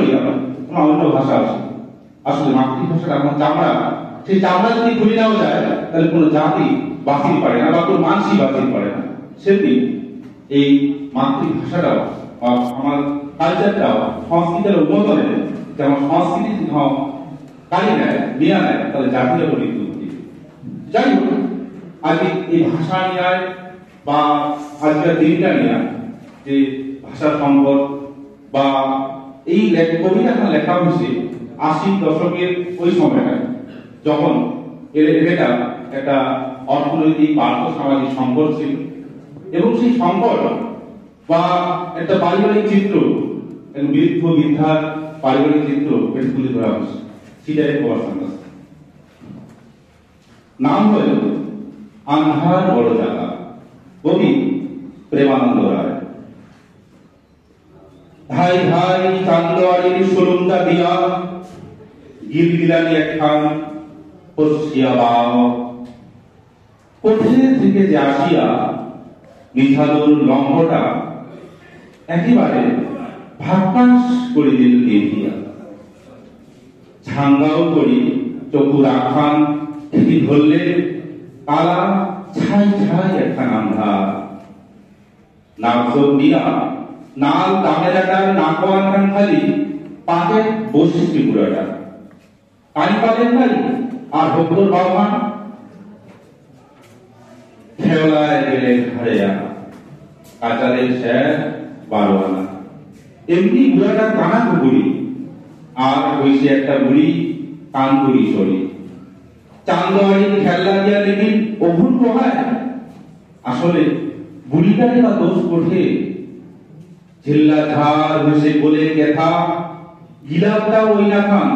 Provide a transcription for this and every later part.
করিয়া কোনো অন্য ভাষা আছে। আসলে মাতৃভাষাটা আমার চামড়া, সেই চামড়া যদি খুলে নেওয়া যায় তাহলে কোনো জাতি বাঁচিতে পারে না বা কোনো মানুষই বাঁচিতে পারে না। সেমনি এই মাতৃভাষাটাও বা আমার কালচারটাও সংস্কৃতির উন্নতনে, যেমন সংস্কৃতি কালি নেয় নিয়ে নেয় তাহলে জাতির উপর বিদ্যুৎ। যাই হোক, আজকে এই ভাষা নিয়ে বা আজকের দিনটা নিয়ে যে ভাষা সম্পদ বা এই কবিতা লেখা হয়েছে 80 দশকের ওই সময়টা, যখন এটা একটা অর্থনৈতিক বা আর্থসামাজিক সংকট ছিল, এবং সেই সংকট বা একটা পারিবারিক চিত্র, বৃদ্ধ বৃদ্ধার পারিবারিক চিত্র এটা তুলে ধরা হয়েছে। সেটাই প্রবাসন। নাম হল আন্ধার বড় জায়গা, কবি প্রেমানন্দ রায়। ধাই ধাই চান্দোয়ারির সুরুমটা দিয়া গিলগিলানি একখান পশ্চিয়া বাও, কোঠে থেকে যে আসিয়া নিঝালুর লম্বটা একেবারে ভাক্কাস করে দিল দেখিয়া। ঝাঙ্গাও করি চকুর আখান থেকে ধরলে কালা ছাই ছাই একখান আন্ধার। নাকজোর দিয়া নাল দামেরাটার নাকোয়ান খান খালি পাকে বসে ত্রিপুরাটা কানি পালেন নাই আর হকর বাহমান খেওলায় গেলে ঘাড়ে আনা কাঁচালের স্যার 12 আনা। এমনি বুড়াটা কানা কুকুরি আর হইছে একটা বুড়ি কানপুরি সরি। চান্দোয়ারির খেলা দিয়া লিখিন অভুর প্রহায়। আসলে বুড়িটারে বা দোষ কোঠে, ঝিল্লা ঝাড় হয়েছে বলে কেথা গিলাপটা ওই না খান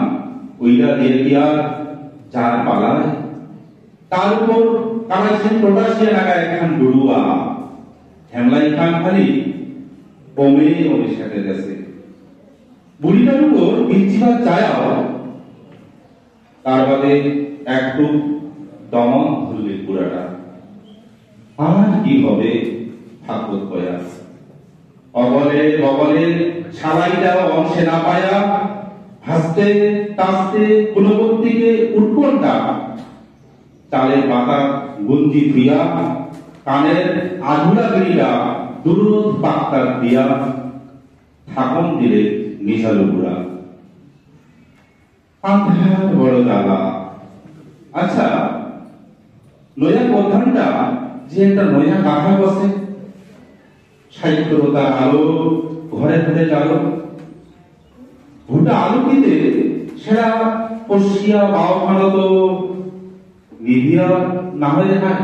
ওইটা দিয়ে দিয়া চার পালায়। তার উপর কামাইছেন প্রকাশিয়া লাগা একখান গরুয়া হেমলাই খান খালি কমে ওদের সাথে গেছে। বুড়িটার উপর বিচ্ছিবার চায়াও তার বাদে একটু দমন ধরলে পুরাটা। আর কি হবে ঠাকুর কয়া অবলে বগলে সালাইটাও অংশে না পায়া হাসতে টাসতে কুলবর্তীকে উৎকণ্ঠা চালের পাতা গুঞ্জি ধুইয়া কানের আধুরা গিরিয়া দুরুদ পাক্তার দিয়া থাকন দিলে নিঝালু বুড়া। আন্ধার বড় জ্বালা। আচ্ছা, নয়া প্রধানটা যে একটা নয়া কাঁথা বসে, সাহিত্যতার আলো ঘরে ঘরে চালো, ভুটা আলোকিতে সেরা পশিয়া বাওখানা তো নিভিয়া না হয়ে যায়।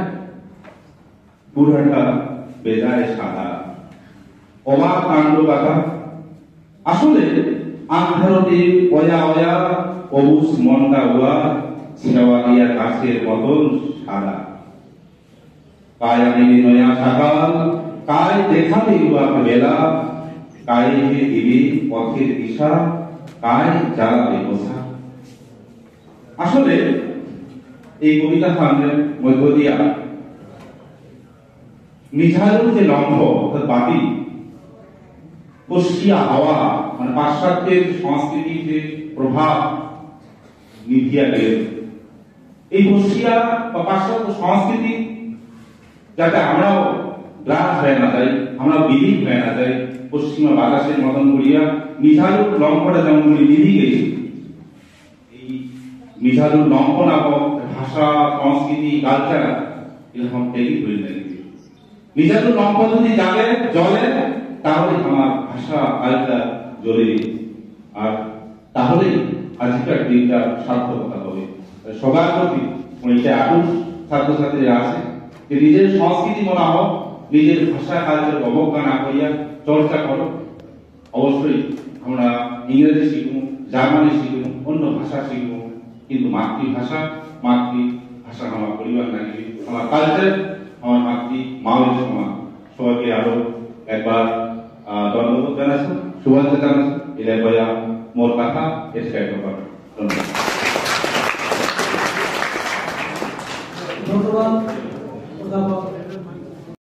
বুড়াটা বেজায় সাদা অবাক কাণ্ড কথা। আসলে আন্ধারতে অয়া অয়া অবুস মনটা ওয়া ছেড়াওয়ালিয়া গাছের মতন সাদা। কায় আমি নয়া সকাল কায় দেখাবে উয়াকে বেলা, কায় দিবি পথের দিশা, কায় জ্বালাবে বসা। আসলে এই কবিতা খানের মধ্য দিয়া নিঝালুর যে লম্ব অর্থাৎ বাতি, পশ্চিয়া হাওয়া মানে পাশ্চাত্যের সংস্কৃতির যে প্রভাব নিভিয়া গেল, এই পশ্চিয়া বা পাশ্চাত্য সংস্কৃতি যাতে আমরাও গ্রাস হয়ে না যাই, আমরা বিলীন হয়ে না যাই, পশ্চিমা বাতাসের মতন করিয়া নিঝালুর লম্বটা যেমন করে নিভি গেছে, এই নিঝালুর লম্ব নামক ভাষা সংস্কৃতি কালচার এরকম তৈরি হয়ে যায়। নিঝালুর লম্ব যদি জাগে জলে তাহলে আমার ভাষা কালচার জ্বলে, আর তাহলে আজকের দিনটা সার্থকতা হবে। সবার প্রতি এটা আকুল ছাত্রছাত্রীরা আছে যে নিজের সংস্কৃতি মনে হোক, নিজের ভাষা কালচার অবজ্ঞা না করিয়া চর্চা করো। অবশ্যই আমরা ইংরেজি শিখব, জার্মানি শিখব, অন্য ভাষা শিখব, কিন্তু মাতৃভাষা আমার পরিবার নাকি আমার কালচার, আমার মাতৃ মায়ের সমান। সবাইকে আরো একবার ধন্যবাদ জানাচ্ছি, শুভেচ্ছা জানাচ্ছি। এলে বয়া মোর কথা এসে একবার ধন্যবাদ।